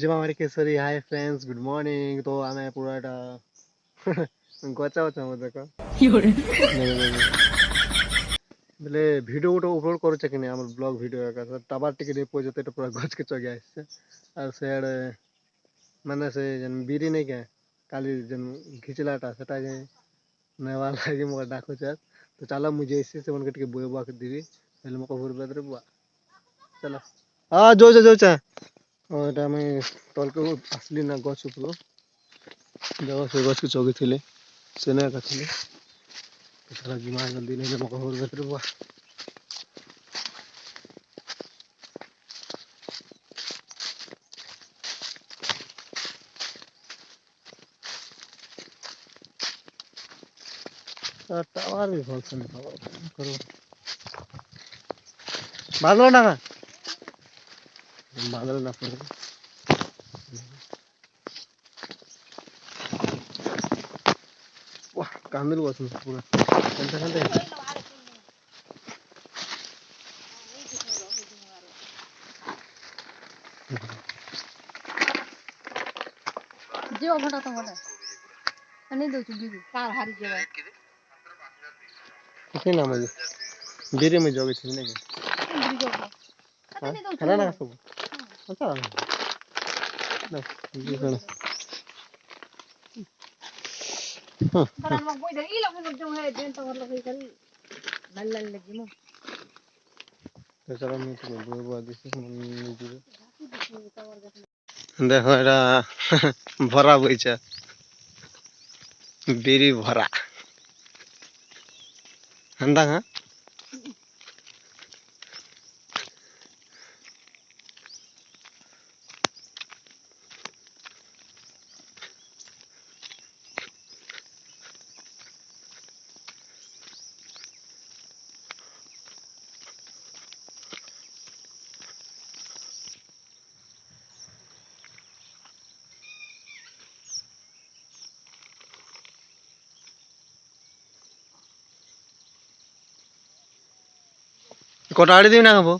जिमामारी केसरी hi friends good morning तो आमे पूरा এটা গচা গচা মধ্যে কা বলে ভিডিও গুটো আপলোড করছে কিনে আমার ব্লগ ভিডিও একা টাবার টিকে দিয়ে পৌঁছতে এটা পুরো গছ কে চগে আসছে আর সেড়ে মানে সে যেন বিরি নেই কে কালি যেন ঘিচলাটা সেটা যে নেওয়া লাগে মোকে ডাকুছে তো চালা মুঝে এসে সেমন কে টিকে বই বুয়া করে দিবি তাহলে মোকে ভরবে রে বুয়া চলো যাও যাও চা এটা আমি তলকে আসলি না গছ উপর देखो से गछ के चौकी थिले सेने का थिले सारा जिमा जल्दी नहीं मको होर बेटर बुआ टावर भी भल से करो बादल ना बादल ना पड़े वाह कांदल बस पूरा कंटा कंटा जो घटा तो घटा नहीं दो चुगी कार हारी जो है कितने नाम है बीरे में जोगी थी ना क्या खाना ना सब अच्छा ना ये खाना बड़ा लोग कोई दे ये लोग जो है दिन तो लोग कल लल लल लगी मो तो चलो मैं तो बोल बुआ दिस देखो এটা ভরা বইছে বিড়ি ভরা হন্দা হ্যাঁ কটা আড়ি দিবি না খাবো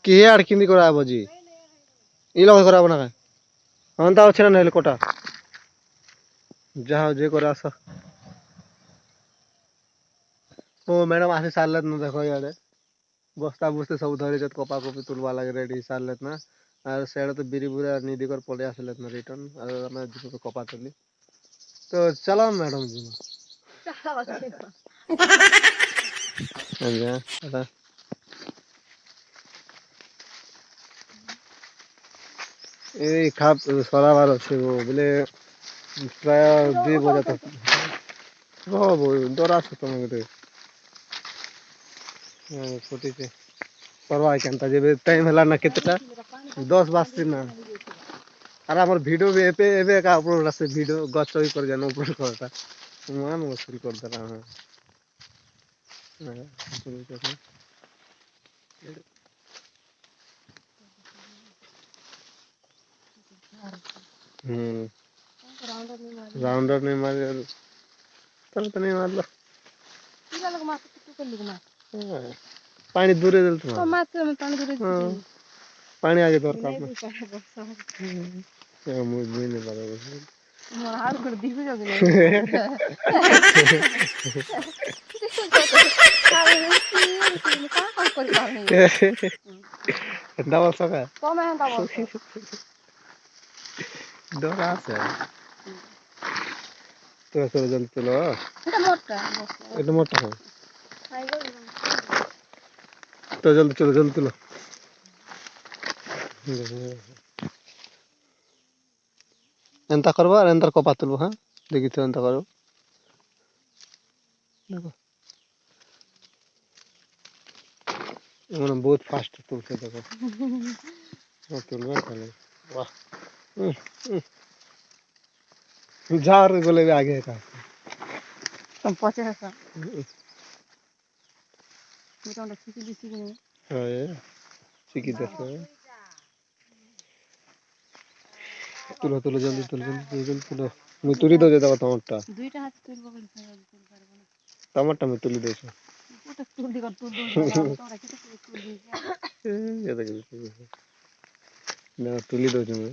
কি আর কিন্দি করা আবজি ই লগে করাবো না হন তা হচ্ছে না নাহলে কটা যাও যে করে আসো ও ম্যাডাম আসি সারলেত না দেখো ইয়ারে বস্তা বস্তে সব ধরে যত কপা কপি তুলবা লাগে রেডি সারলেত না আর সেটা তো বিরি বুড়া নিদি করে পড়ে আসলেত না রিটার্ন আর আমরা দুটো কপা তুলি তো চলো ম্যাডাম জি আচ্ছা এই খাপ সরাবার আছে বলে প্রায় 2 বজা তক হবো দৌড় আসো তোমাকে ছুটিতে করবা কেনতা যে টাইম হেলা না কেতেটা 10 বাজছে না আর আমার ভিডিও भी এপে এবে का अपलोड আছে ভিডিও গছ ওই করে জানো अपलोड করতা মান মুশকিল করতা না हम्म राउंडर नहीं मारे तल तो नहीं मारला ये लोग मार के कर लूंगा पानी दूरे दल तो तो मार के पानी दूर पानी आगे दरकार ना नहीं ये मुझे नहीं लगा हार कर दी भी जोगे दावा सका तो मैं दावा डरा से तो सब जल्दी चलो এটা মোটা হয় তো জলদি চলো এন্তা করবো আর এন্তার কপা তুলবো হ্যাঁ দেখি তো এন্তা করবো দেখো মানে বহুত ফাস্ট তুলছে দেখো তুলবে তাহলে বাহ ঝাড় বলে আগে এটা तुम पहुंचे हैं सर मैं तो सीखी दी सीखी नहीं হ্যাঁ শিখি দেখো তুলো জলদি তুলো মুই তুলি দাও যে দাও তোমারটা দুইটা হাত তুলবো বলে তুলতে পারবো না टमाटर में तुली देछ ওটা তুলি কর তুল দই তোরা কি তুল দিছ ये तो ना तुली दो मैं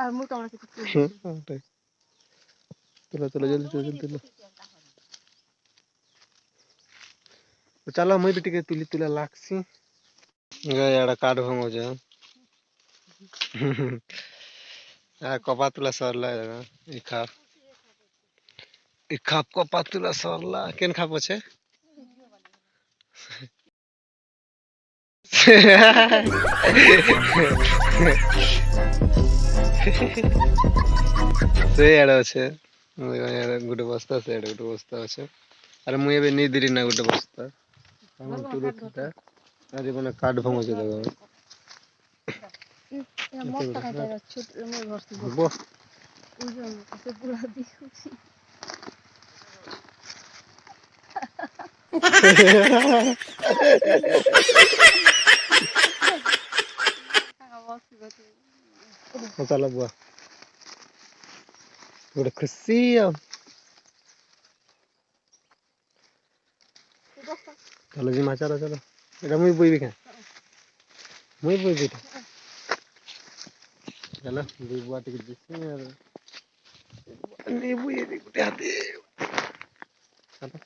আর মুই তোমরা কি তুল चलो चलो जल्दी चलो जल्दी तो चलो मैं भी टिके तुली तुला लागसी गए याडा काट भंगो जे आ कपा तुला सरला ई खाप कपा तुला सरला केन खाप छे से याडा छे गुटे बस्ता से याडा गुटे बस्ता छे अरे मुई एबे नी दिरी ना गुटे बस्ता हम तुले तुला अरे बने काट भंगो जे देखो এ মস্ত কাটা ছোট মই ভরছি बो ওই যে সে পুরা দিছি चलो बुआ गुटे खुशी चलो जी माचा चलो এটা মুই বইবি কেন মুই বইবি चलो দুই বুয়া টিকে দিছি আর নি বইয়ে দি গুটে হাতে চলো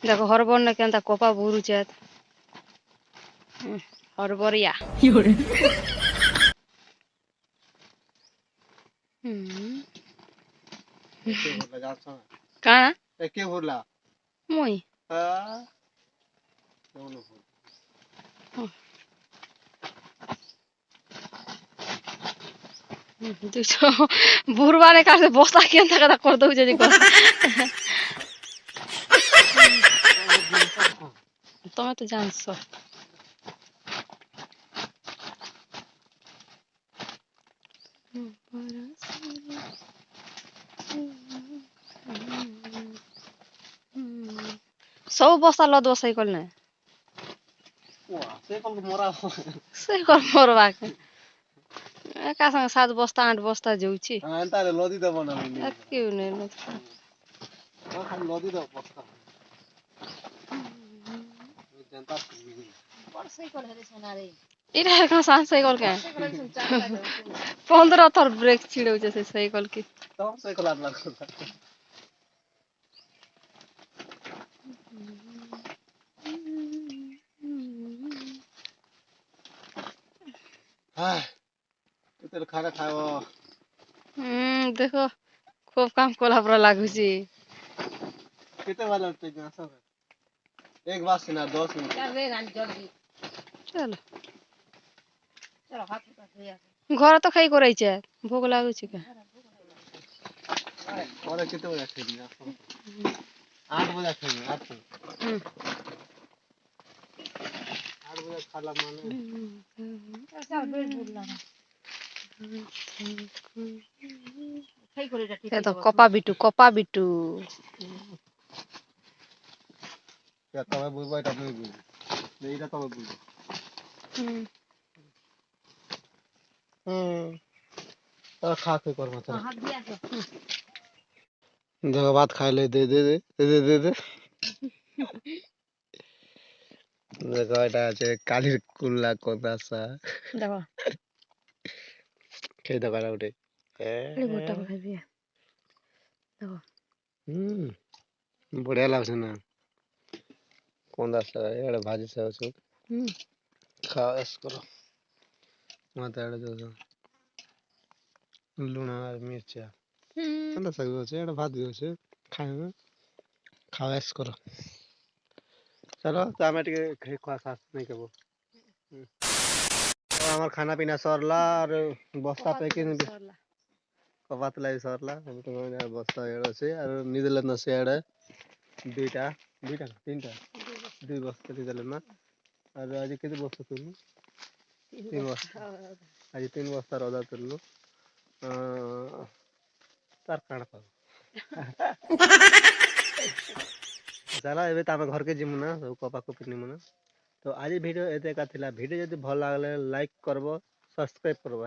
দেখো হরবর না কেন তা কোপা বুরুছে হরবরিয়া কানা কে ভরলা মই দুশো বুড়বারে কাছে বস্তা কেন থাকা করে দৌছে যে তুমি তো জানছো সব বস্তা লদ বসাই করলে ସେ କଣ ମରବା ଏକା ସାଙ୍ଗେ 7 ବସ୍ତା 8 ବସ୍ତା ଯାଉଛି ତାରେ ଲଦି ଦବ ନା ଏତିକି ନେଇ ଖାଲି ଲଦି ଦବ ବସ୍ତା ଏଇଟା କଣ ସାଙ୍ଗେ ସାଇକେଲ କେଁ 15 ଥର ବ୍ରେକ୍ ଛିଡଉଛି ସେ ସାଇକେଲ କି ତ ସାଇକେଲ ଆଡ ଲାଗୁ हां तेरे खाना खाओ देखो खूब काम कोला पूरा लागुची कितने वाला उठते हैं सब एक बार से ना 10 मिनट चलो चलो हाथ घर तो खाई कराइछे भूख लागुची के और कितने बजे खेलनी 8 बजे खेलनी 8 बजे खाला माने ऐसा बेड बोलना खाई करे जाती तो कपा बिटू क्या तवे बुझबा এটা আমি বুঝি এইটা তবে বুঝি तो खा के कर मत हाथ दिया तो देखो भात खा ले दे देखो এটা আছে কালির কুল্লা কোদাসা देखो খেয়ে দেখো এটা উঠে এই গোটা খাবি देखो बढ़िया लागছে না কোদাসা এটা ভাজি সব খাও এস করো মত এটা দাও लुण और मिर्चा अंदर सब আছে এটা ভাত আছে খাইবে খাওয়াস করো চলো তো আমি টিকে খেয়ে খাওয়া সাস নাই করব আমার খানা পিনা সরলা আর বস্তা প্যাকিং কবাত লাই সরলা আমি তো বস্তা এড় আছে আর নিদেলেন আছে এড়ে দুইটা তিনটা দুই বস্তা দিলেন না আর আজ কেতে বস্তা তুললো তিন বস্তা আজ 3 বস্তা রোদা তুললো तार काढ़ पाओ चला एबे त हम घर के जिमु ना सब कपा को पिनी मुना तो आज भिडियो एते एका थिला भिडियो जदि भल लागले लाइक करबो सब्सक्राइब करबो।